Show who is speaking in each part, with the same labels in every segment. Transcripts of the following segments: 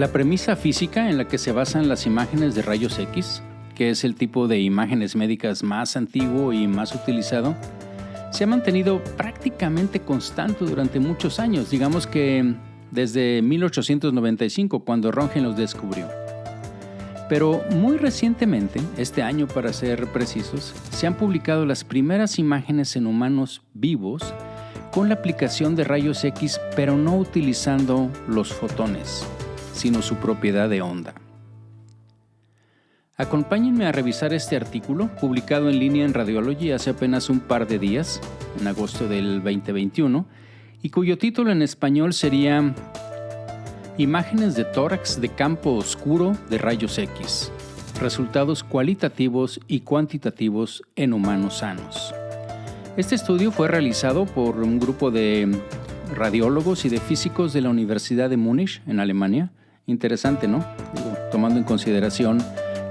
Speaker 1: La premisa física en la que se basan las imágenes de rayos X, que es el tipo de imágenes médicas más antiguo y más utilizado, se ha mantenido prácticamente constante durante muchos años, digamos que desde 1895, cuando Röntgen los descubrió. Pero muy recientemente, este año para ser precisos, se han publicado las primeras imágenes en humanos vivos con la aplicación de rayos X, pero no utilizando los fotones, sino su propiedad de onda. Acompáñenme a revisar este artículo, publicado en línea en Radiology hace apenas un par de días, en agosto del 2021, y cuyo título en español sería Imágenes de tórax de campo oscuro de rayos X, resultados cualitativos y cuantitativos en humanos sanos. Este estudio fue realizado por un grupo de radiólogos y de físicos de la Universidad de Múnich, en Alemania. Interesante, ¿no? Tomando en consideración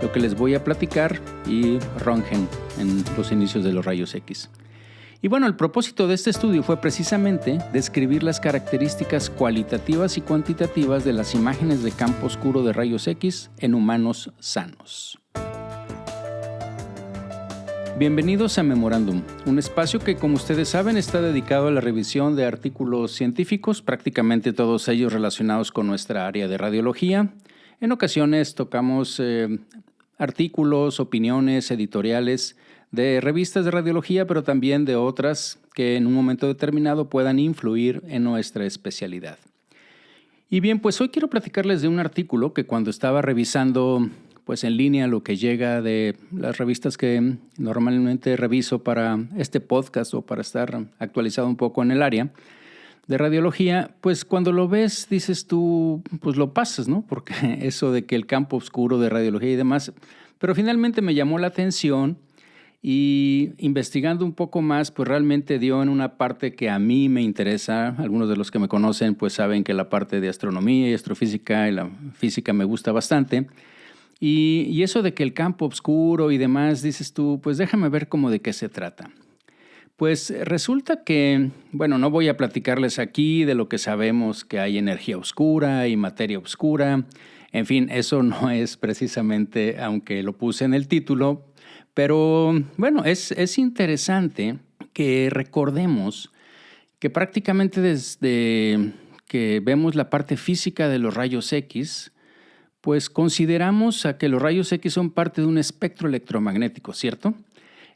Speaker 1: lo que les voy a platicar y Röntgen en los inicios de los rayos X. Y bueno, el propósito de este estudio fue precisamente describir las características cualitativas y cuantitativas de las imágenes de campo oscuro de rayos X en humanos sanos. Bienvenidos a Memorándum, un espacio que, como ustedes saben, está dedicado a la revisión de artículos científicos, prácticamente todos ellos relacionados con nuestra área de radiología. En ocasiones tocamos artículos, opiniones, editoriales de revistas de radiología, pero también de otras que en un momento determinado puedan influir en nuestra especialidad. Y bien, pues hoy quiero platicarles de un artículo que cuando estaba revisando pues en línea lo que llega de las revistas que normalmente reviso para este podcast o para estar actualizado un poco en el área de radiología, pues cuando lo ves dices tú, pues lo pasas, ¿no? Porque eso de que el campo oscuro de radiología y demás, pero finalmente me llamó la atención y investigando un poco más, pues realmente dio en una parte que a mí me interesa. Algunos de los que me conocen pues saben que la parte de astronomía y astrofísica y la física me gusta bastante. Y eso de que el campo oscuro y demás, dices tú, pues déjame ver cómo de qué se trata. Pues resulta que, bueno, no voy a platicarles aquí de lo que sabemos que hay energía oscura y materia oscura. En fin, eso no es precisamente, aunque lo puse en el título, pero bueno, es interesante que recordemos que prácticamente desde que vemos la parte física de los rayos X, pues consideramos a que los rayos X son parte de un espectro electromagnético, ¿cierto?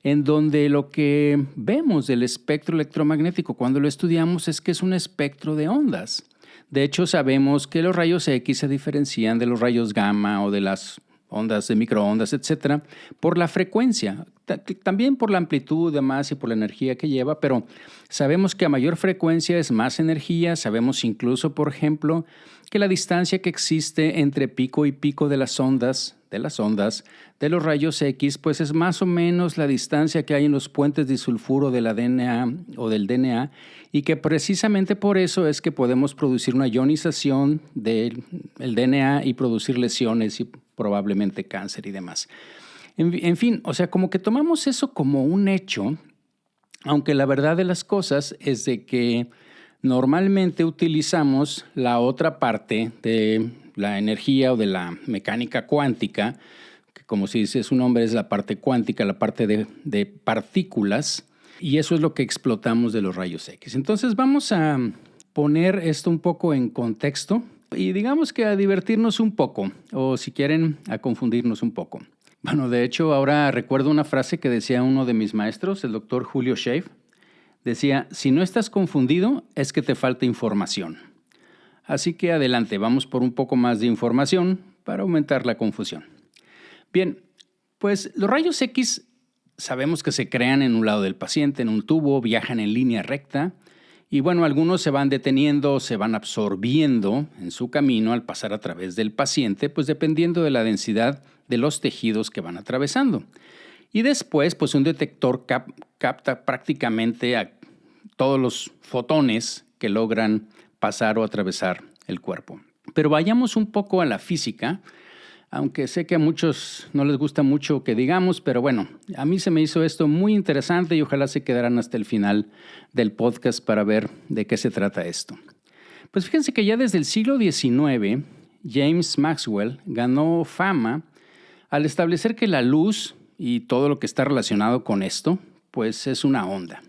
Speaker 1: En donde lo que vemos del espectro electromagnético cuando lo estudiamos es que es un espectro de ondas. De hecho, sabemos que los rayos X se diferencian de los rayos gamma o de las ondas de microondas, etcétera, por la frecuencia, también por la amplitud demás y por la energía que lleva, pero sabemos que a mayor frecuencia es más energía. Sabemos incluso, por ejemplo, que la distancia que existe entre pico y pico de las ondas de los rayos X, pues es más o menos la distancia que hay en los puentes disulfuro de la DNA o del DNA, y que precisamente por eso es que podemos producir una ionización del DNA y producir lesiones y probablemente cáncer y demás. En fin, o sea, como que tomamos eso como un hecho, aunque la verdad de las cosas es de que normalmente utilizamos la otra parte de la energía o de la mecánica cuántica, que como se dice su nombre es la parte cuántica, la parte de partículas, y eso es lo que explotamos de los rayos X. Entonces vamos a poner esto un poco en contexto y digamos que a divertirnos un poco, o si quieren, a confundirnos un poco. Bueno, de hecho, ahora recuerdo una frase que decía uno de mis maestros, el doctor Julio Scheib. Decía, si no estás confundido, es que te falta información. Así que adelante, vamos por un poco más de información para aumentar la confusión. Bien, pues los rayos X sabemos que se crean en un lado del paciente, en un tubo, viajan en línea recta y bueno, algunos se van deteniendo, se van absorbiendo en su camino al pasar a través del paciente, pues dependiendo de la densidad de los tejidos que van atravesando. Y después, pues un detector capta prácticamente a todos los fotones que logran pasar o atravesar el cuerpo. Pero vayamos un poco a la física, aunque sé que a muchos no les gusta mucho que digamos, pero bueno, a mí se me hizo esto muy interesante y ojalá se quedaran hasta el final del podcast para ver de qué se trata esto. Pues fíjense que ya desde el siglo XIX James Maxwell ganó fama al establecer que la luz y todo lo que está relacionado con esto, pues es una onda.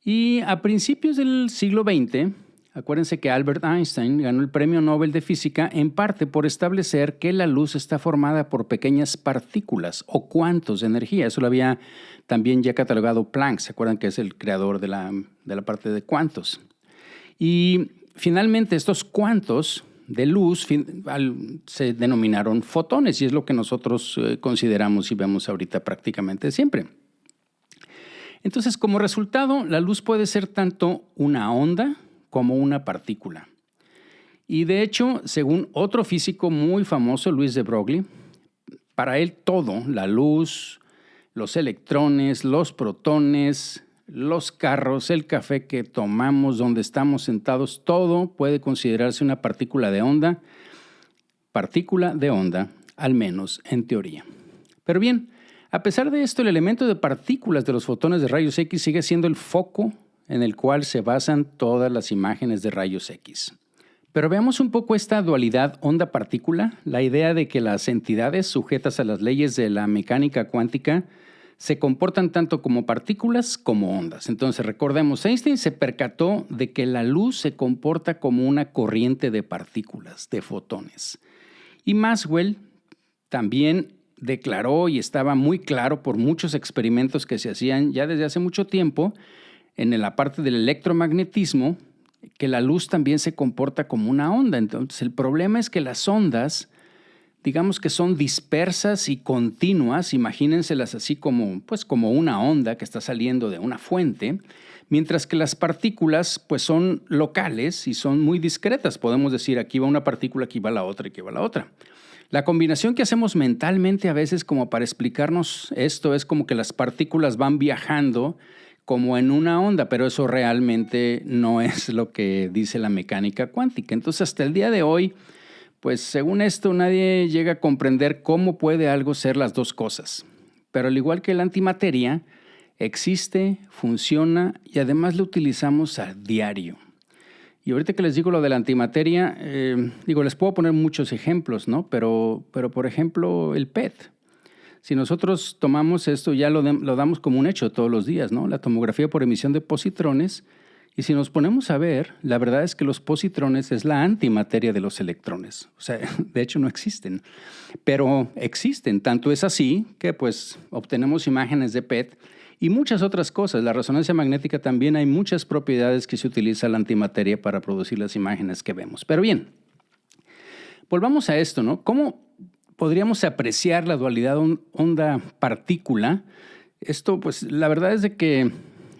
Speaker 1: Y a principios del siglo XX, acuérdense que Albert Einstein ganó el Premio Nobel de Física en parte por establecer que la luz está formada por pequeñas partículas o cuantos de energía. Eso lo había también ya catalogado Planck, ¿se acuerdan que es el creador de la parte de cuantos? Y finalmente estos cuantos de luz se denominaron fotones y es lo que nosotros consideramos y vemos ahorita prácticamente siempre. Entonces, como resultado, la luz puede ser tanto una onda como una partícula. Y de hecho, según otro físico muy famoso, Louis de Broglie, para él todo, la luz, los electrones, los protones, los carros, el café que tomamos, donde estamos sentados, todo puede considerarse una partícula de onda, al menos en teoría. Pero bien, a pesar de esto, el elemento de partículas de los fotones de rayos X sigue siendo el foco en el cual se basan todas las imágenes de rayos X. Pero veamos un poco esta dualidad onda-partícula, la idea de que las entidades sujetas a las leyes de la mecánica cuántica se comportan tanto como partículas como ondas. Entonces, recordemos, Einstein se percató de que la luz se comporta como una corriente de partículas, de fotones. Y Maxwell también declaró y estaba muy claro por muchos experimentos que se hacían ya desde hace mucho tiempo en la parte del electromagnetismo, que la luz también se comporta como una onda. Entonces, el problema es que las ondas, digamos que son dispersas y continuas, imagínenselas así como una onda que está saliendo de una fuente, mientras que las partículas pues son locales y son muy discretas. Podemos decir, aquí va una partícula, aquí va la otra, aquí va la otra. La combinación que hacemos mentalmente a veces como para explicarnos esto es como que las partículas van viajando como en una onda, pero eso realmente no es lo que dice la mecánica cuántica. Entonces, hasta el día de hoy, pues según esto, nadie llega a comprender cómo puede algo ser las dos cosas. Pero al igual que la antimateria, existe, funciona y además la utilizamos a diario. Y ahorita que les digo lo de la antimateria, les puedo poner muchos ejemplos, ¿no? Pero por ejemplo, el PET. Si nosotros tomamos esto, ya lo damos como un hecho todos los días, ¿no? La tomografía por emisión de positrones. Y si nos ponemos a ver, la verdad es que los positrones es la antimateria de los electrones. O sea, de hecho no existen, pero existen. Tanto es así que pues obtenemos imágenes de PET y muchas otras cosas. La resonancia magnética también hay muchas propiedades que se utiliza la antimateria para producir las imágenes que vemos. Pero bien, volvamos a esto, ¿no? ¿Cómo podríamos apreciar la dualidad onda-partícula? Esto, pues, la verdad es de que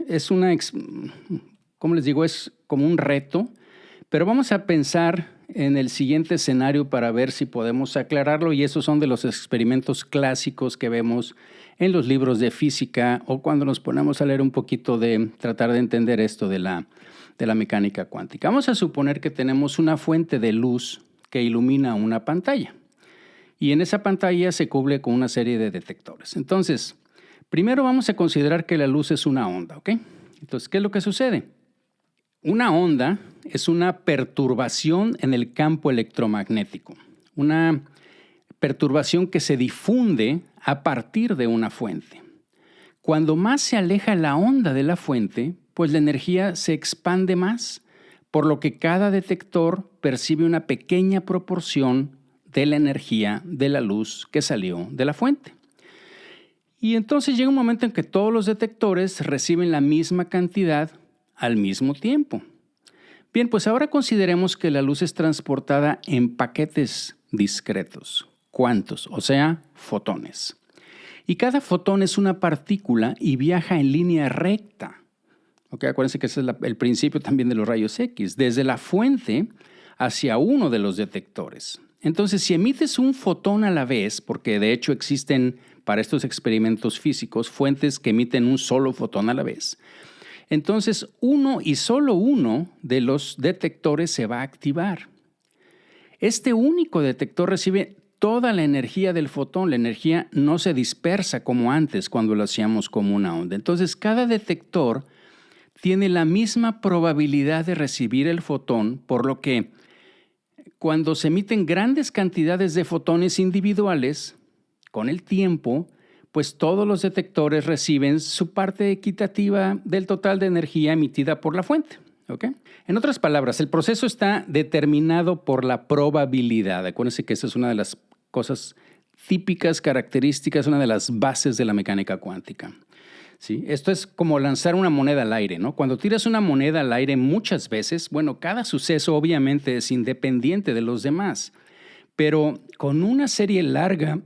Speaker 1: es como les digo, es como un reto, pero vamos a pensar en el siguiente escenario para ver si podemos aclararlo, y esos son de los experimentos clásicos que vemos en los libros de física o cuando nos ponemos a leer un poquito de tratar de entender esto de la mecánica cuántica. Vamos a suponer que tenemos una fuente de luz que ilumina una pantalla y en esa pantalla se cubre con una serie de detectores. Entonces, primero vamos a considerar que la luz es una onda, ¿ok? Entonces, ¿qué es lo que sucede? Una onda es una perturbación en el campo electromagnético, una perturbación que se difunde a partir de una fuente. Cuando más se aleja la onda de la fuente, pues la energía se expande más, por lo que cada detector percibe una pequeña proporción de la energía de la luz que salió de la fuente. Y entonces llega un momento en que todos los detectores reciben la misma cantidad al mismo tiempo. Bien, pues ahora consideremos que la luz es transportada en paquetes discretos, cuantos, o sea, fotones. Y cada fotón es una partícula y viaja en línea recta. Okay, acuérdense que ese es el principio también de los rayos X, desde la fuente hacia uno de los detectores. Entonces, si emites un fotón a la vez, porque de hecho existen para estos experimentos físicos fuentes que emiten un solo fotón a la vez, entonces uno y solo uno de los detectores se va a activar. Este único detector recibe toda la energía del fotón. La energía no se dispersa como antes cuando lo hacíamos como una onda. Entonces, cada detector tiene la misma probabilidad de recibir el fotón, por lo que cuando se emiten grandes cantidades de fotones individuales, con el tiempo, pues todos los detectores reciben su parte equitativa del total de energía emitida por la fuente. ¿Ok? En otras palabras, el proceso está determinado por la probabilidad. Acuérdense que esa es una de las cosas típicas, características, una de las bases de la mecánica cuántica. ¿Sí? Esto es como lanzar una moneda al aire, ¿no? Cuando tiras una moneda al aire muchas veces, bueno, cada suceso obviamente es independiente de los demás, pero con una serie larga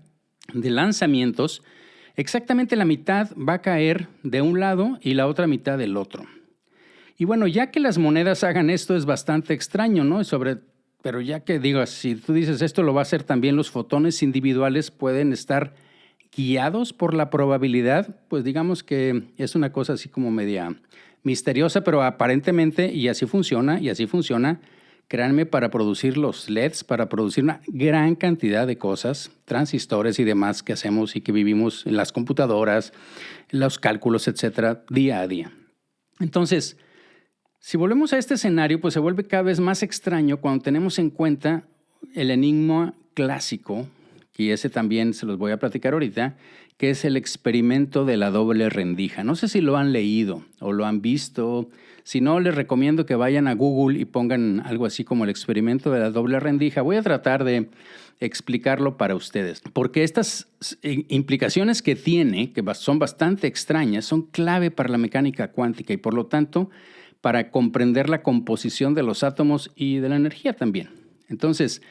Speaker 1: de lanzamientos, exactamente la mitad va a caer de un lado y la otra mitad del otro. Y bueno, ya que las monedas hagan esto es bastante extraño, ¿no? Pero ya que digo, si tú dices esto lo va a hacer también los fotones individuales pueden estar guiados por la probabilidad, pues digamos que es una cosa así como media misteriosa, pero aparentemente, y así funciona, créanme, para producir los LEDs, para producir una gran cantidad de cosas, transistores y demás que hacemos y que vivimos en las computadoras, en los cálculos, etcétera, día a día. Entonces, si volvemos a este escenario, pues se vuelve cada vez más extraño cuando tenemos en cuenta el enigma clásico, y ese también se los voy a platicar ahorita, que es el experimento de la doble rendija. No sé si lo han leído o lo han visto. Si no, les recomiendo que vayan a Google y pongan algo así como el experimento de la doble rendija. Voy a tratar de explicarlo para ustedes, porque estas implicaciones que tiene, que son bastante extrañas, son clave para la mecánica cuántica y por lo tanto para comprender la composición de los átomos y de la energía también. Entonces,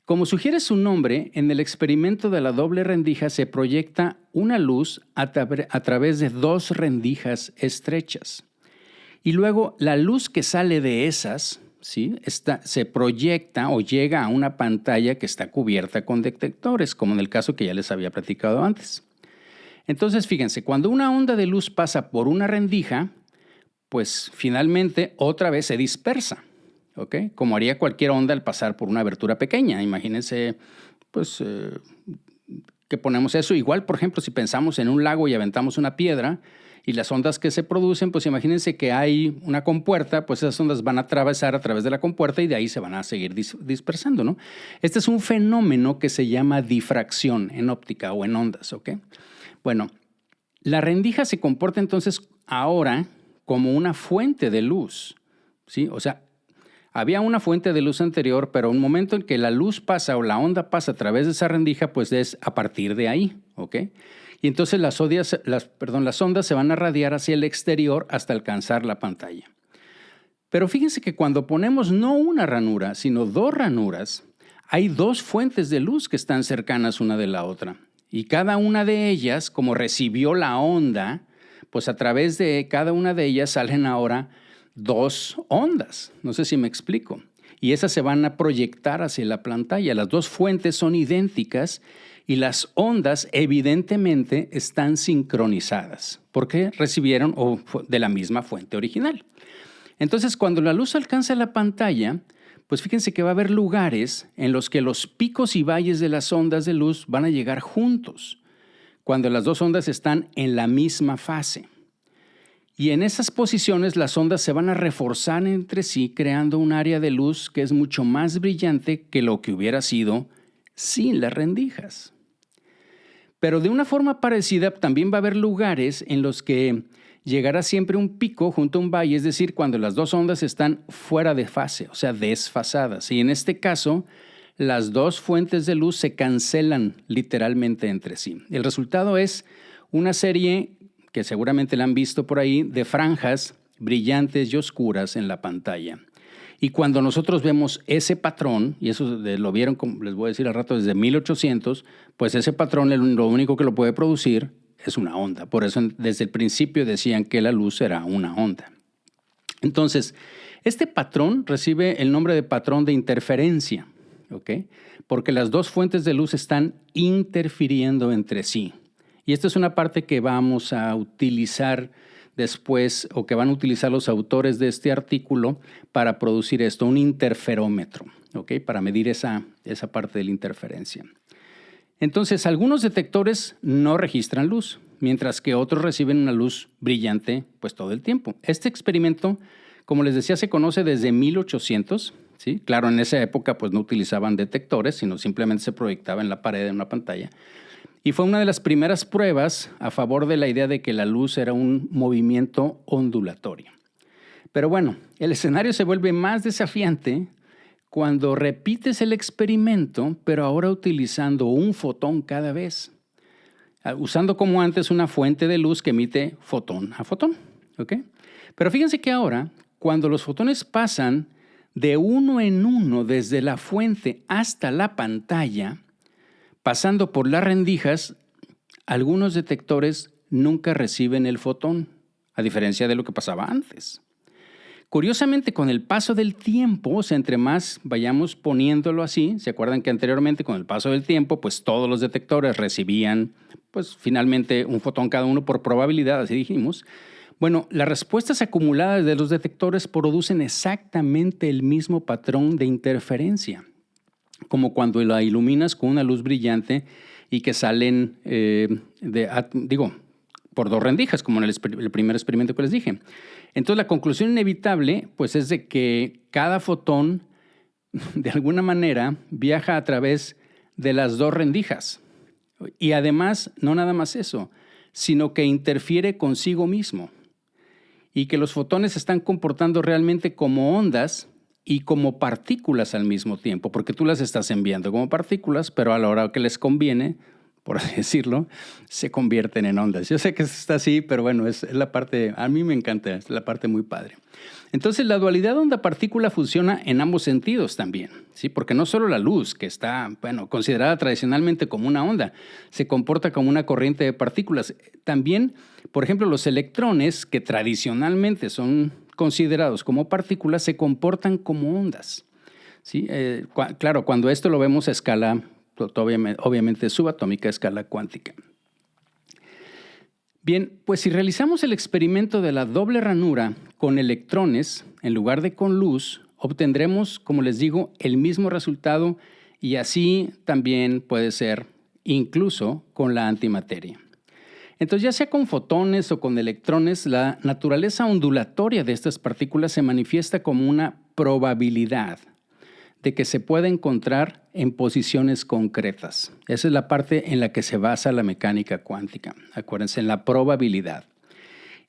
Speaker 1: como sugiere su nombre, en el experimento de la doble rendija se proyecta una luz a través de dos rendijas estrechas. Y luego la luz que sale de esas, ¿sí? Se proyecta o llega a una pantalla que está cubierta con detectores, como en el caso que ya les había platicado antes. Entonces, fíjense, cuando una onda de luz pasa por una rendija, pues finalmente otra vez se dispersa, ¿ok? Como haría cualquier onda al pasar por una abertura pequeña. Imagínense, pues, que ponemos eso. Igual, por ejemplo, si pensamos en un lago y aventamos una piedra y las ondas que se producen, pues imagínense que hay una compuerta, pues esas ondas van a atravesar a través de la compuerta y de ahí se van a seguir dispersando, ¿no? Este es un fenómeno que se llama difracción en óptica o en ondas, ¿ok? Bueno, la rendija se comporta entonces ahora como una fuente de luz, ¿sí? O sea, había una fuente de luz anterior, pero un momento en que la luz pasa o la onda pasa a través de esa rendija, pues es a partir de ahí, ¿ok? Y entonces las ondas se van a radiar hacia el exterior hasta alcanzar la pantalla. Pero fíjense que cuando ponemos no una ranura, sino dos ranuras, hay dos fuentes de luz que están cercanas una de la otra. Y cada una de ellas, como recibió la onda, pues a través de cada una de ellas salen ahora dos ondas. No sé si me explico. Y esas se van a proyectar hacia la pantalla. Las dos fuentes son idénticas y las ondas evidentemente están sincronizadas porque recibieron de la misma fuente original. Entonces, cuando la luz alcanza la pantalla, pues fíjense que va a haber lugares en los que los picos y valles de las ondas de luz van a llegar juntos, cuando las dos ondas están en la misma fase. Y en esas posiciones las ondas se van a reforzar entre sí, creando un área de luz que es mucho más brillante que lo que hubiera sido sin las rendijas. Pero de una forma parecida también va a haber lugares en los que llegará siempre un pico junto a un valle, es decir, cuando las dos ondas están fuera de fase, o sea, desfasadas. Y en este caso, las dos fuentes de luz se cancelan literalmente entre sí. El resultado es una serie que seguramente la han visto por ahí, de franjas brillantes y oscuras en la pantalla. Y cuando nosotros vemos ese patrón, y eso lo vieron, como les voy a decir al rato, desde 1800, pues ese patrón lo único que lo puede producir es una onda. Por eso desde el principio decían que la luz era una onda. Entonces, este patrón recibe el nombre de patrón de interferencia, ¿ok? Porque las dos fuentes de luz están interfiriendo entre sí. Y esta es una parte que vamos a utilizar después, o que van a utilizar los autores de este artículo para producir esto, un interferómetro, ¿ok? Para medir esa parte de la interferencia. Entonces, algunos detectores no registran luz, mientras que otros reciben una luz brillante pues todo el tiempo. Este experimento, como les decía, se conoce desde 1800, ¿sí? Claro, en esa época pues no utilizaban detectores, sino simplemente se proyectaba en la pared de una pantalla. Y fue una de las primeras pruebas a favor de la idea de que la luz era un movimiento ondulatorio. Pero bueno, el escenario se vuelve más desafiante cuando repites el experimento, pero ahora utilizando un fotón cada vez, usando como antes una fuente de luz que emite fotón a fotón. ¿Ok? Pero fíjense que ahora, cuando los fotones pasan de uno en uno desde la fuente hasta la pantalla, pasando por las rendijas, algunos detectores nunca reciben el fotón, a diferencia de lo que pasaba antes. Curiosamente, con el paso del tiempo, o sea, entre más vayamos poniéndolo así, ¿se acuerdan que anteriormente con el paso del tiempo, pues todos los detectores recibían, pues finalmente un fotón cada uno por probabilidad, así dijimos? Bueno, las respuestas acumuladas de los detectores producen exactamente el mismo patrón de interferencia, como cuando la iluminas con una luz brillante y que salen, por dos rendijas, como en el primer experimento que les dije. Entonces, la conclusión inevitable, pues, es de que cada fotón, de alguna manera, viaja a través de las dos rendijas. Y además, no nada más eso, sino que interfiere consigo mismo. Y que los fotones se están comportando realmente como ondas y como partículas al mismo tiempo, porque tú las estás enviando como partículas, pero a la hora que les conviene, por así decirlo, se convierten en ondas. Yo sé que está así, pero bueno, es la parte, a mí me encanta, es la parte muy padre. Entonces, la dualidad onda-partícula funciona en ambos sentidos también, ¿sí? Porque no solo la luz, que está, considerada tradicionalmente como una onda, se comporta como una corriente de partículas. También, por ejemplo, los electrones, que tradicionalmente son considerados como partículas, se comportan como ondas, ¿sí? Claro, cuando esto lo vemos a escala, obviamente subatómica, a escala cuántica. Bien, pues si realizamos el experimento de la doble ranura con electrones en lugar de con luz, obtendremos, como les digo, el mismo resultado, y así también puede ser incluso con la antimateria. Entonces, ya sea con fotones o con electrones, la naturaleza ondulatoria de estas partículas se manifiesta como una probabilidad de que se pueda encontrar en posiciones concretas. Esa es la parte en la que se basa la mecánica cuántica. Acuérdense, en la probabilidad.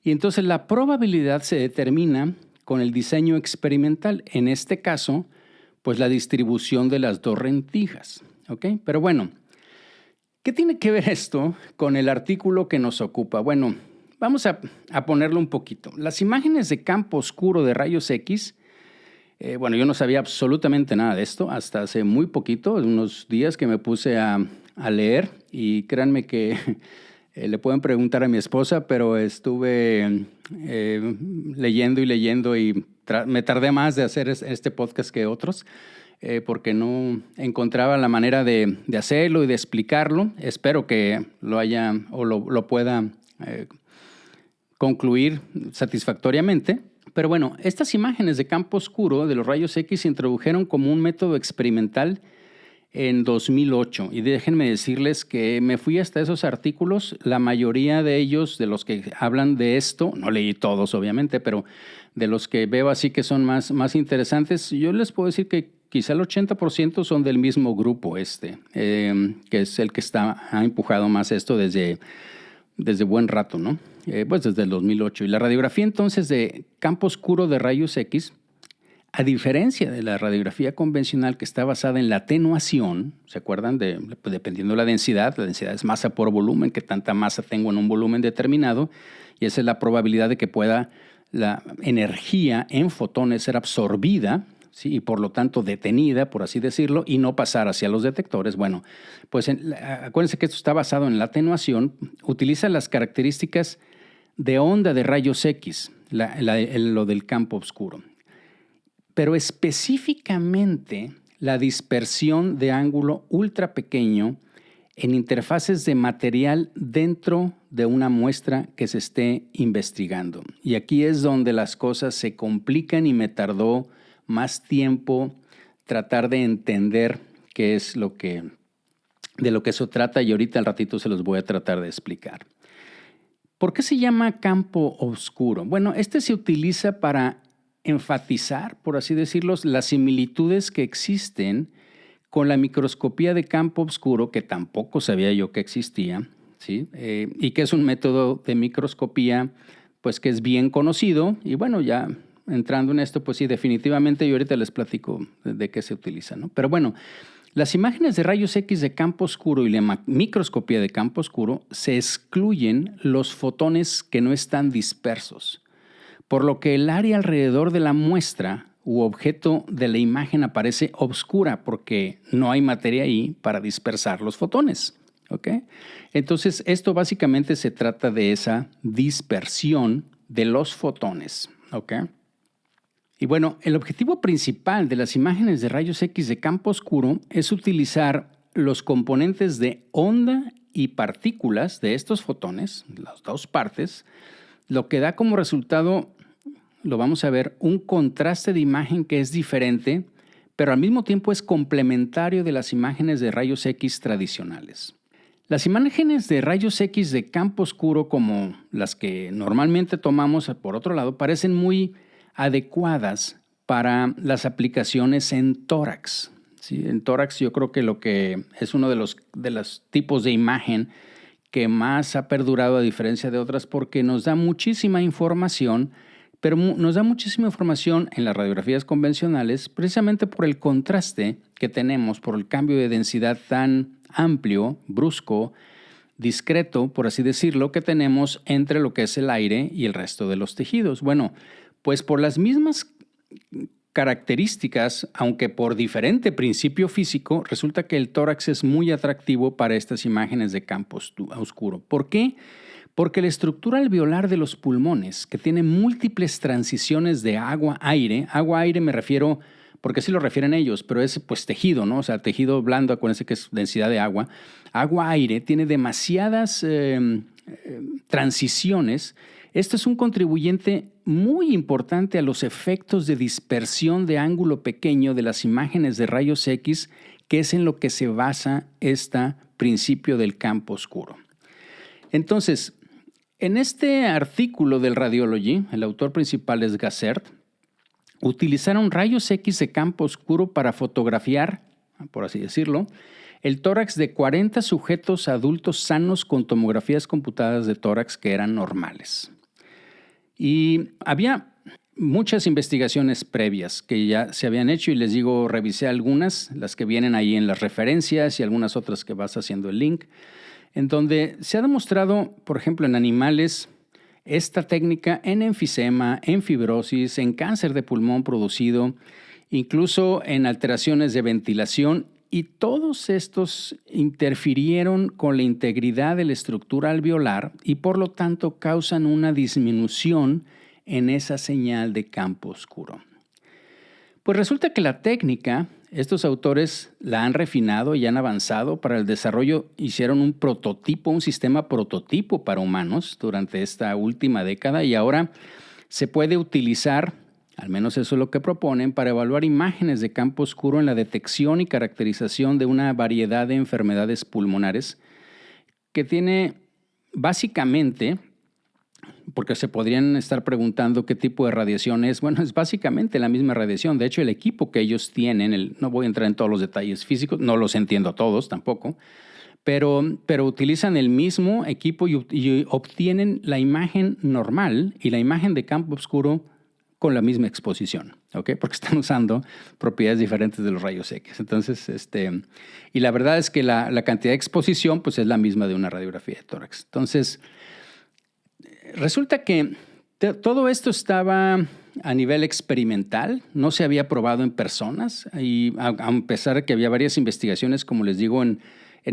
Speaker 1: Y entonces la probabilidad se determina con el diseño experimental. En este caso, pues la distribución de las dos rendijas. ¿Ok? Pero bueno, ¿qué tiene que ver esto con el artículo que nos ocupa? Bueno, vamos a ponerlo un poquito. Las imágenes de campo oscuro de rayos X, yo no sabía absolutamente nada de esto hasta hace muy poquito, unos días que me puse a leer, y créanme que le pueden preguntar a mi esposa, pero estuve leyendo y me tardé más de hacer este podcast que otros, porque no encontraba la manera de hacerlo y de explicarlo. Espero que lo haya o lo pueda concluir satisfactoriamente. Pero bueno, estas imágenes de campo oscuro de los rayos X se introdujeron como un método experimental en 2008. Y déjenme decirles que me fui hasta esos artículos. La mayoría de ellos, de los que hablan de esto, no leí todos obviamente, pero de los que veo así que son más interesantes, yo les puedo decir que quizá el 80% son del mismo grupo que es el que ha empujado más esto desde buen rato, ¿no? Pues desde el 2008. Y la radiografía entonces de campo oscuro de rayos X, a diferencia de la radiografía convencional que está basada en la atenuación, ¿se acuerdan? Dependiendo de la densidad es masa por volumen, que tanta masa tengo en un volumen determinado, y esa es la probabilidad de que pueda la energía en fotones ser absorbida, ¿sí? Y por lo tanto detenida, por así decirlo, y no pasar hacia los detectores. Bueno, pues acuérdense que esto está basado en la atenuación, utiliza las características de onda de rayos X, lo del campo oscuro. Pero específicamente la dispersión de ángulo ultra pequeño en interfaces de material dentro de una muestra que se esté investigando. Y aquí es donde las cosas se complican y me tardó más tiempo tratar de entender qué es de lo que eso trata, y ahorita al ratito se los voy a tratar de explicar. ¿Por qué se llama campo oscuro? Bueno, este se utiliza para enfatizar, por así decirlo, las similitudes que existen con la microscopía de campo oscuro, que tampoco sabía yo que existía, ¿sí? Y que es un método de microscopía pues que es bien conocido. Y bueno, ya entrando en esto, pues sí, definitivamente, yo ahorita les platico de qué se utiliza, ¿no? Pero bueno, las imágenes de rayos X de campo oscuro y la microscopía de campo oscuro se excluyen los fotones que no están dispersos, por lo que el área alrededor de la muestra u objeto de la imagen aparece oscura porque no hay materia ahí para dispersar los fotones. ¿Ok? Entonces, esto básicamente se trata de esa dispersión de los fotones. ¿Ok? Y bueno, el objetivo principal de las imágenes de rayos X de campo oscuro es utilizar los componentes de onda y partículas de estos fotones, las dos partes, lo que da como resultado, lo vamos a ver, un contraste de imagen que es diferente, pero al mismo tiempo es complementario de las imágenes de rayos X tradicionales. Las imágenes de rayos X de campo oscuro, como las que normalmente tomamos, por otro lado, parecen muy adecuadas para las aplicaciones en tórax. ¿Sí? En tórax yo creo que lo que es uno de los tipos de imagen que más ha perdurado a diferencia de otras porque nos da muchísima información, pero nos da muchísima información en las radiografías convencionales precisamente por el contraste que tenemos, por el cambio de densidad tan amplio, brusco, discreto, por así decirlo, que tenemos entre lo que es el aire y el resto de los tejidos. Bueno, pues por las mismas características, aunque por diferente principio físico, resulta que el tórax es muy atractivo para estas imágenes de campo oscuro. ¿Por qué? Porque la estructura alveolar de los pulmones, que tiene múltiples transiciones de agua-aire me refiero, porque así lo refieren ellos, pero es pues tejido, ¿no? O sea, tejido blando, acuérdense que es densidad de agua. Agua-aire tiene demasiadas transiciones. Esto es un contribuyente muy importante a los efectos de dispersión de ángulo pequeño de las imágenes de rayos X, que es en lo que se basa este principio del campo oscuro. Entonces, en este artículo del Radiology, el autor principal es Gassert, utilizaron rayos X de campo oscuro para fotografiar, por así decirlo, el tórax de 40 sujetos adultos sanos con tomografías computadas de tórax que eran normales. Y había muchas investigaciones previas que ya se habían hecho y les digo, revisé algunas, las que vienen ahí en las referencias y algunas otras que vas haciendo el link, en donde se ha demostrado, por ejemplo, en animales, esta técnica en enfisema, en fibrosis, en cáncer de pulmón producido, incluso en alteraciones de ventilación, y todos estos interfirieron con la integridad de la estructura alveolar y por lo tanto causan una disminución en esa señal de campo oscuro. Pues resulta que la técnica, estos autores la han refinado y han avanzado para el desarrollo, hicieron un prototipo, un sistema prototipo para humanos durante esta última década y ahora se puede utilizar, al menos eso es lo que proponen, para evaluar imágenes de campo oscuro en la detección y caracterización de una variedad de enfermedades pulmonares que tiene básicamente, porque se podrían estar preguntando qué tipo de radiación es. Bueno, es básicamente la misma radiación. De hecho, el equipo que ellos tienen, no voy a entrar en todos los detalles físicos, no los entiendo todos tampoco, pero utilizan el mismo equipo y obtienen la imagen normal y la imagen de campo oscuro con la misma exposición, ¿ok? Porque están usando propiedades diferentes de los rayos X. Entonces, y la verdad es que la cantidad de exposición pues, es la misma de una radiografía de tórax. Entonces, resulta que todo esto estaba a nivel experimental, no se había probado en personas, y a pesar de que había varias investigaciones, como les digo, en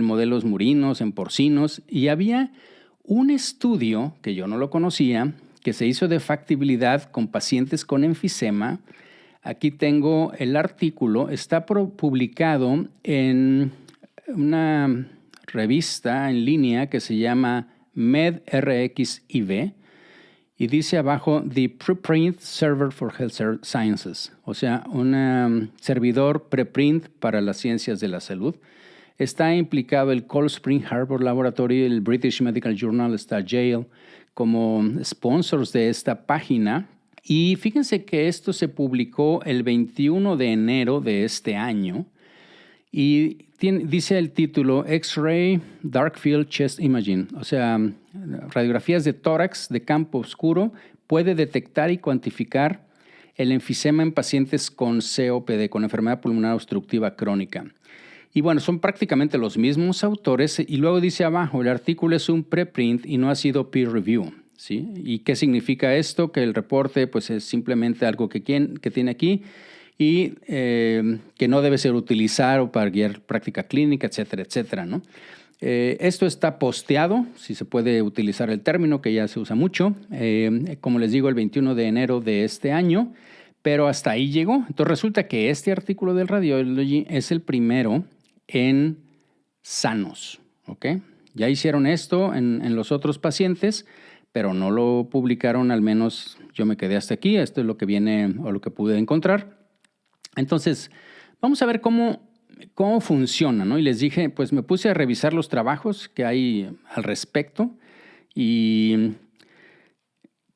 Speaker 1: modelos murinos, en porcinos, y había un estudio que yo no lo conocía, que se hizo de factibilidad con pacientes con enfisema. Aquí tengo el artículo, está publicado en una revista en línea que se llama MedRxiv y dice abajo The Preprint Server for Health Sciences, o sea, un servidor preprint para las ciencias de la salud. Está implicado el Cold Spring Harbor Laboratory, el British Medical Journal, está Yale como sponsors de esta página Y fíjense que esto se publicó el 21 de enero de este año y dice el título X-Ray Dark Field Chest Imaging, o sea, radiografías de tórax de campo oscuro puede detectar y cuantificar el enfisema en pacientes con COPD, con enfermedad pulmonar obstructiva crónica. Y bueno, son prácticamente los mismos autores y luego dice abajo, el artículo es un preprint y no ha sido peer review. ¿Sí? ¿Y qué significa esto? Que el reporte pues, es simplemente algo que tiene aquí y que no debe ser utilizado para guiar práctica clínica, etcétera, etcétera, ¿no? Esto está posteado, si se puede utilizar el término, que ya se usa mucho, como les digo, el 21 de enero de este año, pero hasta ahí llegó. Entonces resulta que este artículo del Radiology es el primero en sanos, ¿ok? Ya hicieron esto en los otros pacientes, pero no lo publicaron, al menos yo me quedé hasta aquí. Esto es lo que viene o lo que pude encontrar. Entonces, vamos a ver cómo funciona, ¿no? Y les dije, pues me puse a revisar los trabajos que hay al respecto y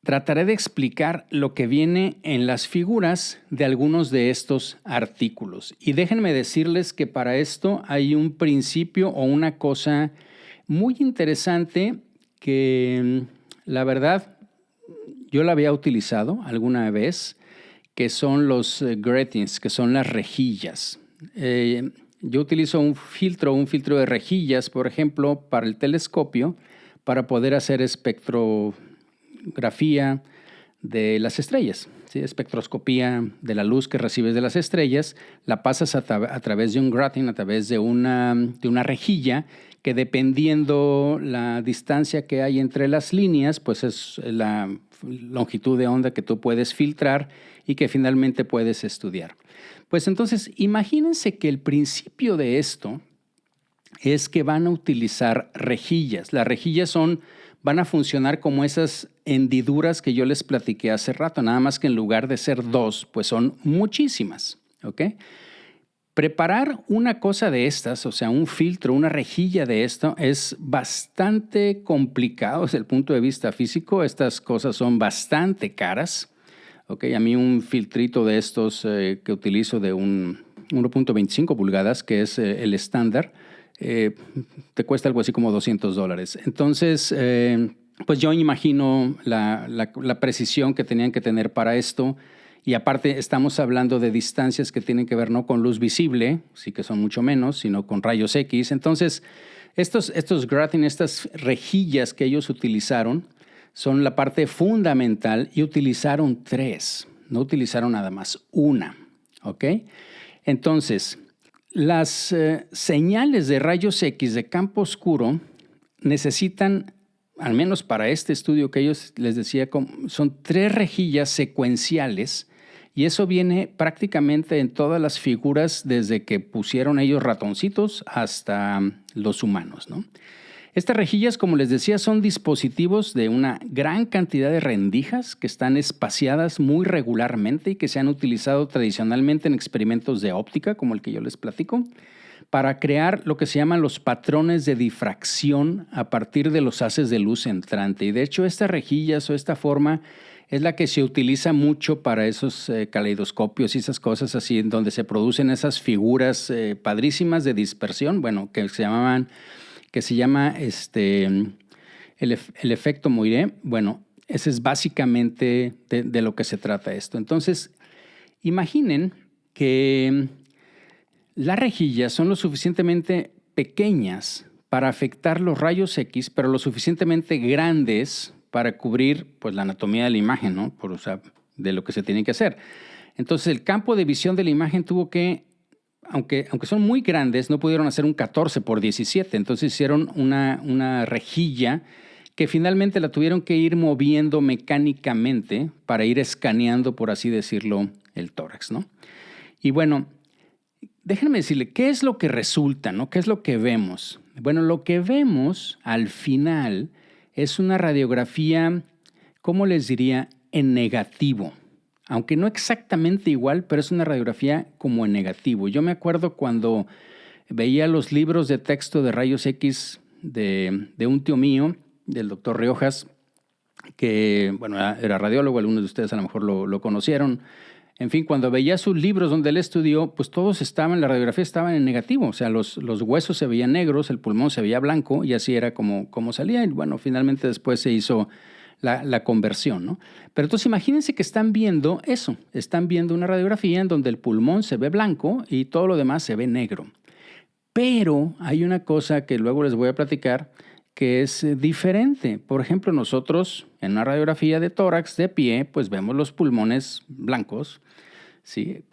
Speaker 1: trataré de explicar lo que viene en las figuras de algunos de estos artículos. Y déjenme decirles que para esto hay un principio o una cosa muy interesante que la verdad yo la había utilizado alguna vez, que son los gratings, que son las rejillas. Yo utilizo un filtro de rejillas, por ejemplo, para el telescopio, para poder hacer espectrografía de las estrellas, ¿sí? Espectroscopía de la luz que recibes de las estrellas, la pasas a través de un grating, a través de una rejilla, que dependiendo la distancia que hay entre las líneas, pues es la longitud de onda que tú puedes filtrar y que finalmente puedes estudiar. Pues entonces, imagínense que el principio de esto es que van a utilizar rejillas. Las rejillas van a funcionar como esas hendiduras que yo les platiqué hace rato, nada más que en lugar de ser 2, pues son muchísimas, ¿ok? Preparar una cosa de estas, o sea, un filtro, una rejilla de esto, es bastante complicado desde el punto de vista físico. Estas cosas son bastante caras. Okay, a mí un filtrito de estos que utilizo de 1.25 pulgadas, que es el estándar, te cuesta algo así como $200. Entonces, pues yo imagino la precisión que tenían que tener para esto. Y aparte estamos hablando de distancias que tienen que ver no con luz visible, sí que son mucho menos, sino con rayos X. Entonces, estos grating, estas rejillas que ellos utilizaron, son la parte fundamental y utilizaron 3, no utilizaron nada más una, ¿ok? Entonces, las señales de rayos X de campo oscuro necesitan, al menos para este estudio que ellos les decía, son 3 rejillas secuenciales y eso viene prácticamente en todas las figuras desde que pusieron ellos ratoncitos hasta los humanos, ¿no? Estas rejillas, como les decía, son dispositivos de una gran cantidad de rendijas que están espaciadas muy regularmente y que se han utilizado tradicionalmente en experimentos de óptica, como el que yo les platico, para crear lo que se llaman los patrones de difracción a partir de los haces de luz entrante. Y de hecho, estas rejillas o esta forma es la que se utiliza mucho para esos caleidoscopios y esas cosas así, en donde se producen esas figuras padrísimas de dispersión, bueno, que se llama el efecto Moiré. Bueno, ese es básicamente de lo que se trata esto. Entonces, imaginen que las rejillas son lo suficientemente pequeñas para afectar los rayos X, pero lo suficientemente grandes para cubrir pues, la anatomía de la imagen, ¿no? De lo que se tiene que hacer. Entonces, el campo de visión de la imagen tuvo que, aunque son muy grandes, no pudieron hacer un 14x17. Entonces, hicieron una rejilla que finalmente la tuvieron que ir moviendo mecánicamente para ir escaneando, por así decirlo, el tórax, ¿no? Y bueno, déjenme decirle, ¿qué es lo que resulta, ¿no? ¿Qué es lo que vemos? Bueno, lo que vemos al final es una radiografía, ¿cómo les diría? En negativo. Aunque no exactamente igual, pero es una radiografía como en negativo. Yo me acuerdo cuando veía los libros de texto de rayos X de un tío mío, del doctor Riojas, que, bueno, era radiólogo, algunos de ustedes a lo mejor lo conocieron. En fin, cuando veía sus libros donde él estudió, pues todos estaban, la radiografía estaban en negativo, o sea, los huesos se veían negros, el pulmón se veía blanco y así era como salía. Y bueno, finalmente después se hizo la conversión, ¿no? Pero entonces imagínense que están viendo eso, están viendo una radiografía en donde el pulmón se ve blanco y todo lo demás se ve negro. Pero hay una cosa que luego les voy a platicar que es diferente. Por ejemplo, nosotros en una radiografía de tórax de pie, pues vemos los pulmones blancos, ¿sí?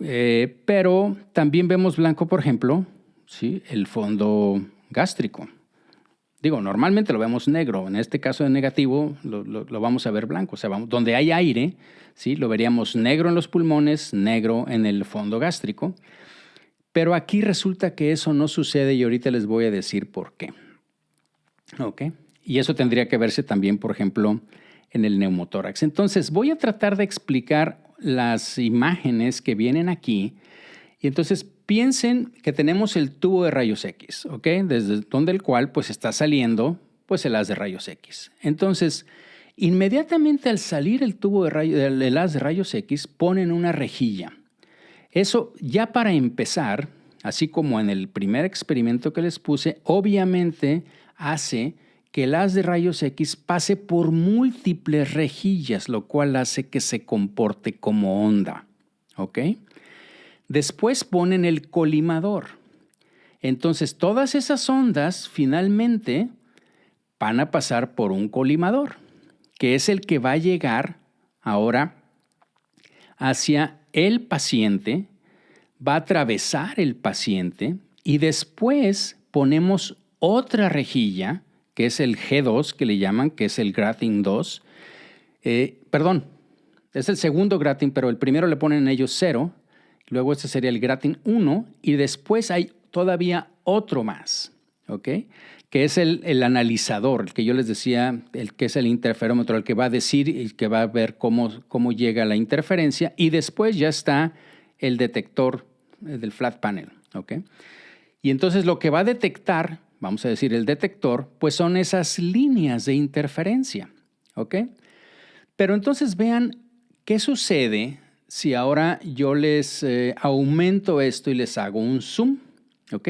Speaker 1: Pero también vemos blanco, por ejemplo, ¿sí? El fondo gástrico. Digo, normalmente lo vemos negro. En este caso de negativo lo vamos a ver blanco. O sea, donde hay aire, ¿sí? Lo veríamos negro en los pulmones, negro en el fondo gástrico. Pero aquí resulta que eso no sucede y ahorita les voy a decir por qué. ¿Ok? Y eso tendría que verse también, por ejemplo, en el neumotórax. Entonces, voy a tratar de explicar las imágenes que vienen aquí. Y entonces piensen que tenemos el tubo de rayos X, ¿ok? Desde donde el cual pues está saliendo pues el haz de rayos X. Entonces, inmediatamente al salir el tubo el haz de rayos X, ponen una rejilla. Eso ya para empezar, así como en el primer experimento que les puse, obviamente hace que el haz de rayos X pase por múltiples rejillas, lo cual hace que se comporte como onda, ¿ok? Después ponen el colimador. Entonces, todas esas ondas finalmente van a pasar por un colimador, que es el que va a llegar ahora hacia el paciente, va a atravesar el paciente y después ponemos otra rejilla, que es el G2, que le llaman, que es el Grating 2. Es el segundo Grating, pero el primero le ponen ellos 0. Luego este sería el Grating 1 y después hay todavía otro más, ¿ok? Que es el analizador, el que yo les decía, el que es el interferómetro, el que va a decir y que va a ver cómo llega la interferencia. Y después ya está el detector del flat panel, ¿ok? Y entonces lo que va a detectar, vamos a decir el detector, pues son esas líneas de interferencia, ¿ok? Pero entonces vean qué sucede si ahora yo les aumento esto y les hago un zoom, ¿ok?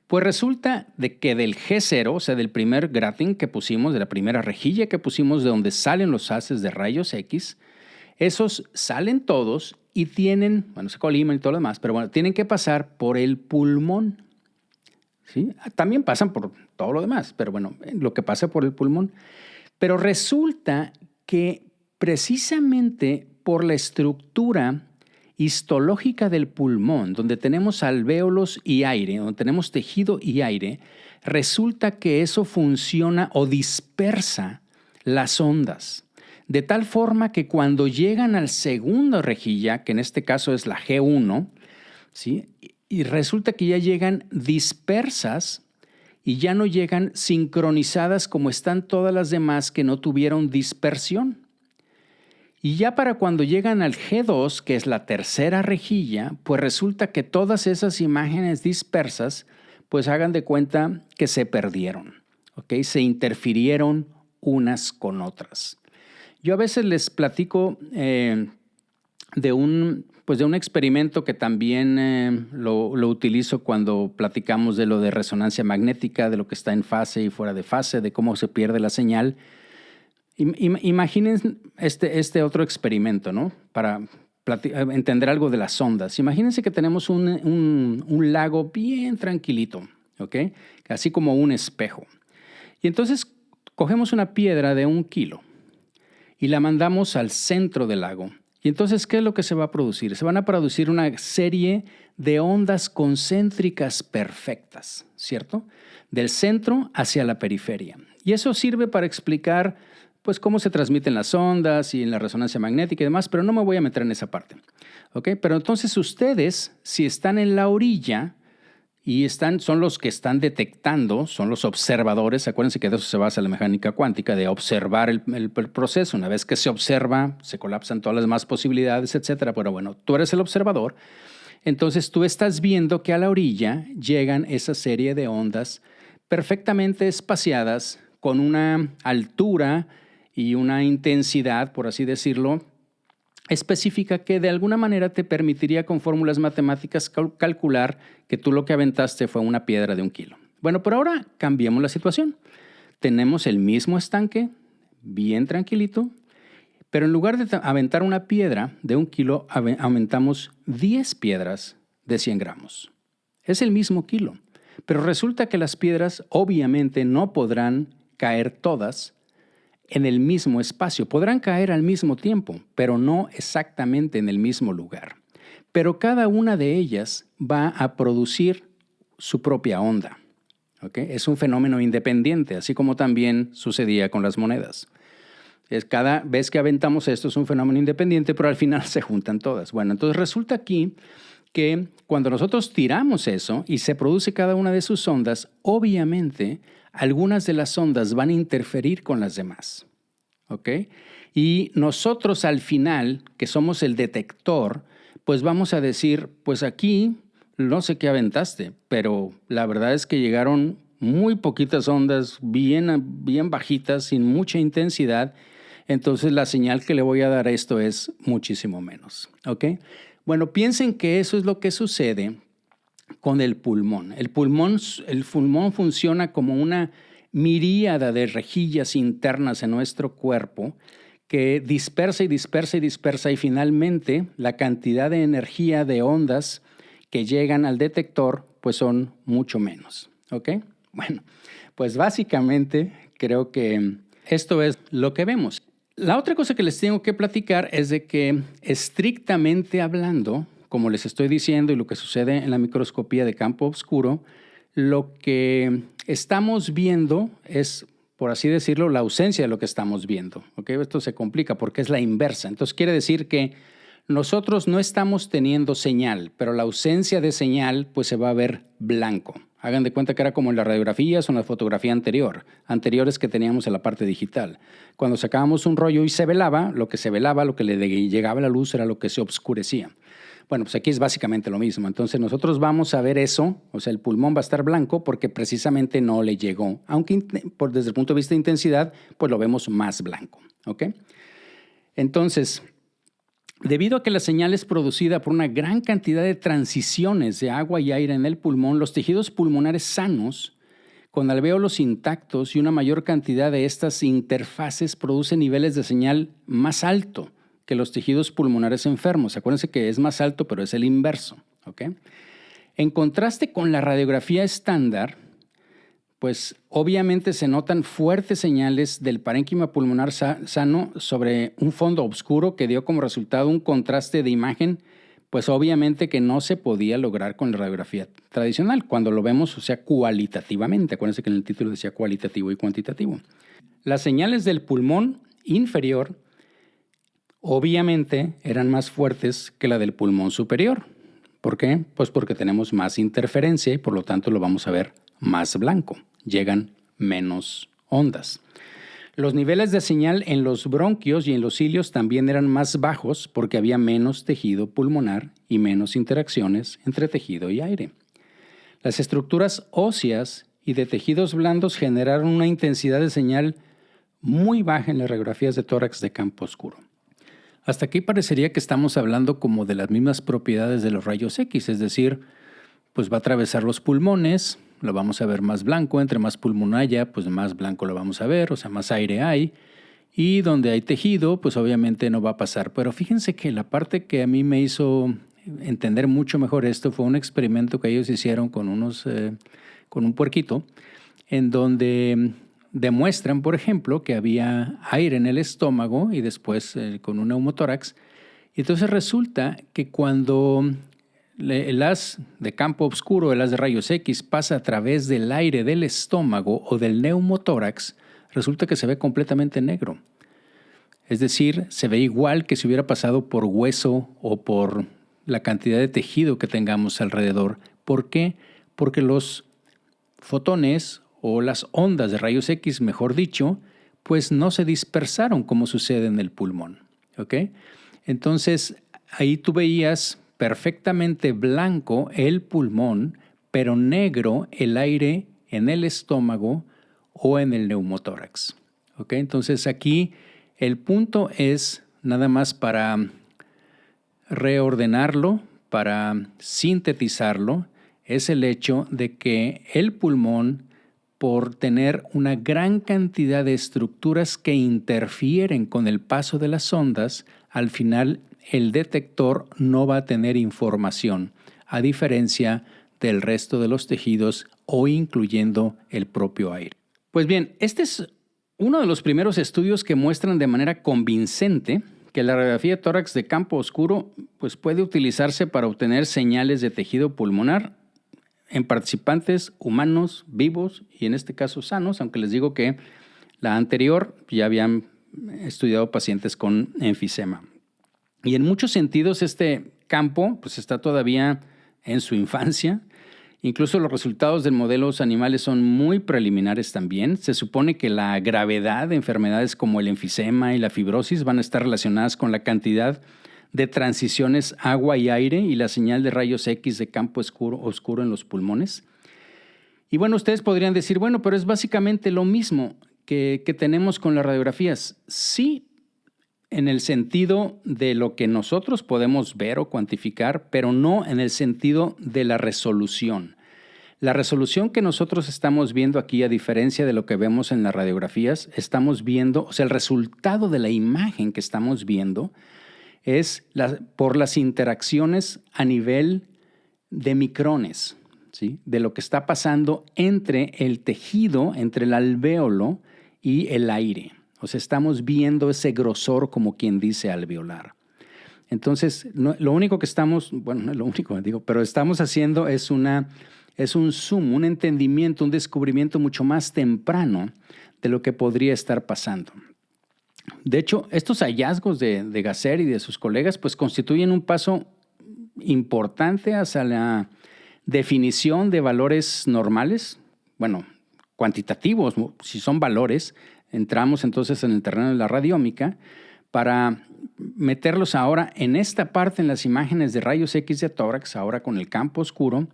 Speaker 1: Pues resulta de que del G0, o sea, del primer grating que pusimos, de la primera rejilla que pusimos de donde salen los haces de rayos X, esos salen todos y tienen, bueno, se coliman y todo lo demás, pero bueno, tienen que pasar por el pulmón, ¿sí? También pasan por todo lo demás, pero bueno, lo que pasa por el pulmón. Pero resulta que precisamente por la estructura histológica del pulmón, donde tenemos alvéolos y aire, donde tenemos tejido y aire, resulta que eso funciona o dispersa las ondas. De tal forma que cuando llegan al segundo rejilla, que en este caso es la G1, ¿sí? Y resulta que ya llegan dispersas y ya no llegan sincronizadas como están todas las demás que no tuvieron dispersión. Y ya para cuando llegan al G2, que es la tercera rejilla, pues resulta que todas esas imágenes dispersas, pues hagan de cuenta que se perdieron, ¿ok? Se interfirieron unas con otras. Yo a veces les platico de un experimento que también lo utilizo cuando platicamos de lo de resonancia magnética, de lo que está en fase y fuera de fase, de cómo se pierde la señal. Imaginen este otro experimento, ¿no? Para entender algo de las ondas. Imagínense que tenemos un lago bien tranquilito, ¿ok? Así como un espejo. Y entonces cogemos una piedra de 1 kilo y la mandamos al centro del lago. Y entonces, ¿qué es lo que se va a producir? Se van a producir una serie de ondas concéntricas perfectas, ¿cierto? Del centro hacia la periferia. Y eso sirve para explicar pues cómo se transmiten las ondas y en la resonancia magnética y demás, pero no me voy a meter en esa parte, ¿ok? Pero entonces ustedes, si están en la orilla y son los que están detectando, son los observadores, acuérdense que de eso se basa la mecánica cuántica, de observar el proceso. Una vez que se observa, se colapsan todas las demás posibilidades, etcétera. Pero bueno, tú eres el observador, entonces tú estás viendo que a la orilla llegan esa serie de ondas perfectamente espaciadas con una altura y una intensidad, por así decirlo, específica que de alguna manera te permitiría con fórmulas matemáticas calcular que tú lo que aventaste fue una piedra de 1 kilo. Bueno, por ahora cambiemos la situación. Tenemos el mismo estanque, bien tranquilito, pero en lugar de aventar una piedra de 1 kilo, aumentamos 10 piedras de 100 gramos. Es el mismo kilo, pero resulta que las piedras obviamente no podrán caer todas en el mismo espacio. Podrán caer al mismo tiempo, pero no exactamente en el mismo lugar. Pero cada una de ellas va a producir su propia onda. ¿Okay? Es un fenómeno independiente, así como también sucedía con las monedas. Cada vez que aventamos esto es un fenómeno independiente, pero al final se juntan todas. Bueno, entonces resulta aquí que cuando nosotros tiramos eso y se produce cada una de sus ondas, obviamente algunas de las ondas van a interferir con las demás. ¿Ok? Y nosotros al final, que somos el detector, pues vamos a decir, pues aquí no sé qué aventaste, pero la verdad es que llegaron muy poquitas ondas, bien bajitas, sin mucha intensidad. Entonces la señal que le voy a dar a esto es muchísimo menos. ¿Ok? Bueno, piensen que eso es lo que sucede con el pulmón. El pulmón funciona como una miríada de rejillas internas en nuestro cuerpo que dispersa y dispersa y dispersa y finalmente la cantidad de energía de ondas que llegan al detector pues son mucho menos. ¿Ok? Bueno, pues básicamente creo que esto es lo que vemos. La otra cosa que les tengo que platicar es de que estrictamente hablando, como les estoy diciendo y lo que sucede en la microscopía de campo oscuro, lo que estamos viendo es, por así decirlo, la ausencia de lo que estamos viendo. ¿Okay? Esto se complica porque es la inversa. Entonces quiere decir que nosotros no estamos teniendo señal, pero la ausencia de señal pues se va a ver blanco. Hagan de cuenta que era como en las radiografías o en la fotografía anteriores que teníamos en la parte digital. Cuando sacábamos un rollo y se velaba, lo que le llegaba a la luz era lo que se obscurecía. Bueno, pues aquí es básicamente lo mismo. Entonces nosotros vamos a ver eso, o sea, el pulmón va a estar blanco porque precisamente no le llegó. Aunque desde el punto de vista de intensidad, pues lo vemos más blanco. ¿Ok? Entonces, debido a que la señal es producida por una gran cantidad de transiciones de agua y aire en el pulmón, los tejidos pulmonares sanos, con alvéolos intactos y una mayor cantidad de estas interfaces producen niveles de señal más alto que los tejidos pulmonares enfermos. Acuérdense que es más alto, pero es el inverso. ¿Okay? En contraste con la radiografía estándar, pues obviamente se notan fuertes señales del parénquima pulmonar sano sobre un fondo oscuro que dio como resultado un contraste de imagen, pues obviamente que no se podía lograr con la radiografía tradicional, cuando lo vemos, o sea, cualitativamente. Acuérdense que en el título decía cualitativo y cuantitativo. Las señales del pulmón inferior obviamente eran más fuertes que la del pulmón superior. ¿Por qué? Pues porque tenemos más interferencia y por lo tanto lo vamos a ver más blanco. Llegan menos ondas. Los niveles de señal en los bronquios y en los cilios también eran más bajos porque había menos tejido pulmonar y menos interacciones entre tejido y aire. Las estructuras óseas y de tejidos blandos generaron una intensidad de señal muy baja en las radiografías de tórax de campo oscuro. Hasta aquí parecería que estamos hablando como de las mismas propiedades de los rayos X, es decir, pues va a atravesar los pulmones, lo vamos a ver más blanco, entre más pulmón haya, pues más blanco lo vamos a ver, o sea, más aire hay, y donde hay tejido, pues obviamente no va a pasar. Pero fíjense que la parte que a mí me hizo entender mucho mejor esto fue un experimento que ellos hicieron con un puerquito, en donde demuestran, por ejemplo, que había aire en el estómago y después con un neumotórax. Y entonces resulta que cuando el haz de campo oscuro, el haz de rayos X, pasa a través del aire del estómago o del neumotórax, resulta que se ve completamente negro. Es decir, se ve igual que si hubiera pasado por hueso o por la cantidad de tejido que tengamos alrededor. ¿Por qué? Porque los fotones o las ondas de rayos X, mejor dicho, pues no se dispersaron como sucede en el pulmón. ¿Ok? Entonces, ahí tú veías perfectamente blanco el pulmón, pero negro el aire en el estómago o en el neumotórax. ¿ok? Entonces aquí el punto es nada más para reordenarlo, para sintetizarlo, es el hecho de que el pulmón, por tener una gran cantidad de estructuras que interfieren con el paso de las ondas, al final el detector no va a tener información, a diferencia del resto de los tejidos o incluyendo el propio aire. Pues bien, este es uno de los primeros estudios que muestran de manera convincente que la radiografía de tórax de campo oscuro pues puede utilizarse para obtener señales de tejido pulmonar en participantes humanos vivos y en este caso sanos, aunque les digo que la anterior ya habían estudiado pacientes con enfisema. Y en muchos sentidos este campo pues está todavía en su infancia. Incluso los resultados de modelos animales son muy preliminares también. Se supone que la gravedad de enfermedades como el enfisema y la fibrosis van a estar relacionadas con la cantidad de transiciones agua y aire y la señal de rayos X de campo oscuro en los pulmones. Y bueno, ustedes podrían decir, bueno, pero es básicamente lo mismo que tenemos con las radiografías. Sí, en el sentido de lo que nosotros podemos ver o cuantificar, pero no en el sentido de la resolución. La resolución que nosotros estamos viendo aquí, a diferencia de lo que vemos en las radiografías, estamos viendo, o sea, el resultado de la imagen que estamos viendo es por las interacciones a nivel de micrones, ¿sí? De lo que está pasando entre el tejido, entre el alvéolo y el aire. O sea, estamos viendo ese grosor, como quien dice, alveolar. Entonces, lo único que estamos, bueno, no es lo único, pero estamos haciendo es un zoom, un entendimiento, un descubrimiento mucho más temprano de lo que podría estar pasando. De hecho, estos hallazgos de Gasser y de sus colegas pues constituyen un paso importante hacia la definición de valores normales, bueno, cuantitativos, si son valores. Entramos entonces en el terreno de la radiómica para meterlos ahora en esta parte, en las imágenes de rayos X de tórax, ahora con el campo oscuro.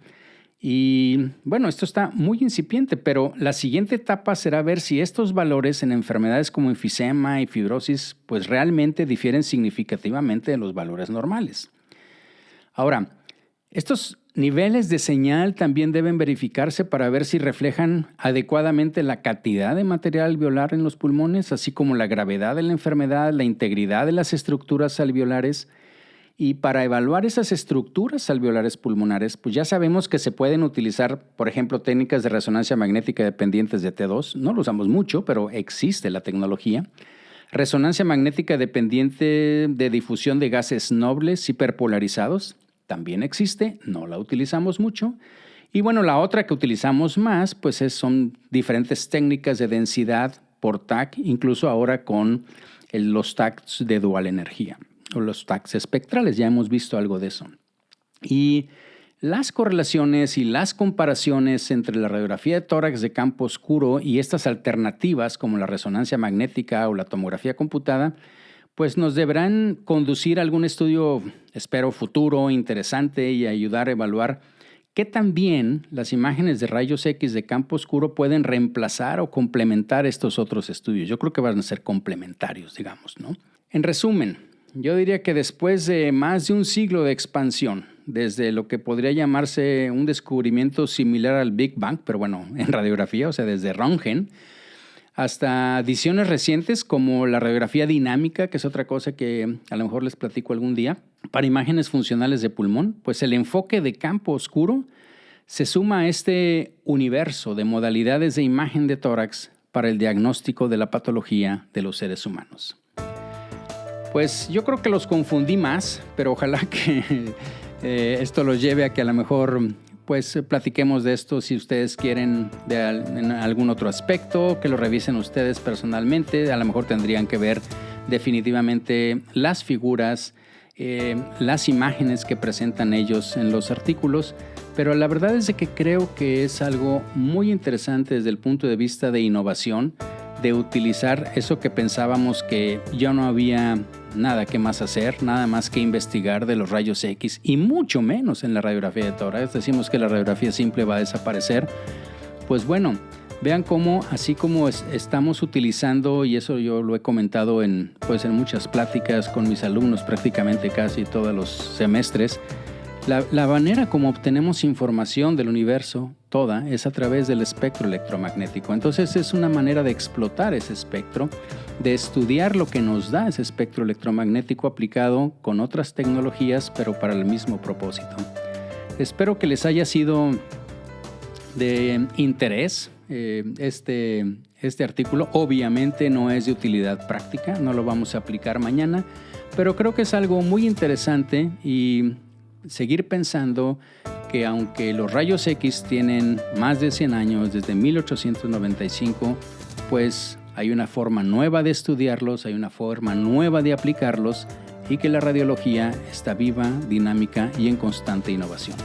Speaker 1: Y bueno, esto está muy incipiente, pero la siguiente etapa será ver si estos valores en enfermedades como enfisema y fibrosis pues realmente difieren significativamente de los valores normales. Ahora, estos niveles de señal también deben verificarse para ver si reflejan adecuadamente la cantidad de material alveolar en los pulmones, así como la gravedad de la enfermedad, la integridad de las estructuras alveolares. Y para evaluar esas estructuras alveolares pulmonares, pues ya sabemos que se pueden utilizar, por ejemplo, técnicas de resonancia magnética dependientes de T2. No lo usamos mucho, pero existe la tecnología. Resonancia magnética dependiente de difusión de gases nobles hiperpolarizados. También existe, no la utilizamos mucho. Y bueno, la otra que utilizamos más, pues son diferentes técnicas de densidad por TAC, incluso ahora con los TACs de dual energía, o los TACs espectrales, ya hemos visto algo de eso. Y las correlaciones y las comparaciones entre la radiografía de tórax de campo oscuro y estas alternativas como la resonancia magnética o la tomografía computada, pues nos deberán conducir a algún estudio, espero, futuro, interesante y ayudar a evaluar qué también las imágenes de rayos X de campo oscuro pueden reemplazar o complementar estos otros estudios. Yo creo que van a ser complementarios, digamos, ¿no? En resumen, yo diría que después de más de un siglo de expansión, desde lo que podría llamarse un descubrimiento similar al Big Bang, pero bueno, en radiografía, o sea, desde Röntgen, hasta adiciones recientes como la radiografía dinámica, que es otra cosa que a lo mejor les platico algún día, para imágenes funcionales de pulmón, pues el enfoque de campo oscuro se suma a este universo de modalidades de imagen de tórax para el diagnóstico de la patología de los seres humanos. Pues yo creo que los confundí más, pero ojalá que esto los lleve a que a lo mejor pues platiquemos de esto si ustedes quieren en algún otro aspecto, que lo revisen ustedes personalmente. A lo mejor tendrían que ver definitivamente las figuras, las imágenes que presentan ellos en los artículos, pero la verdad es de que creo que es algo muy interesante desde el punto de vista de innovación, de utilizar eso que pensábamos que ya no había nada que más hacer, nada más que investigar de los rayos X y mucho menos en la radiografía de tórax. Decimos que la radiografía simple va a desaparecer. Pues bueno, Vean cómo, así como estamos utilizando, y eso yo lo he comentado en muchas pláticas con mis alumnos prácticamente casi todos los semestres, la manera como obtenemos información del universo toda es a través del espectro electromagnético. Entonces es una manera de explotar ese espectro, de estudiar lo que nos da ese espectro electromagnético aplicado con otras tecnologías, pero para el mismo propósito. Espero que les haya sido de interés este artículo. Obviamente no es de utilidad práctica, no lo vamos a aplicar mañana, pero creo que es algo muy interesante y seguir pensando que aunque los rayos X tienen más de 100 años, desde 1895, pues hay una forma nueva de estudiarlos, hay una forma nueva de aplicarlos y que la radiología está viva, dinámica y en constante innovación.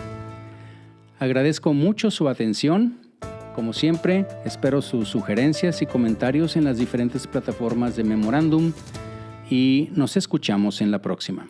Speaker 1: Agradezco mucho su atención. Como siempre, espero sus sugerencias y comentarios en las diferentes plataformas de Memorándum y nos escuchamos en la próxima.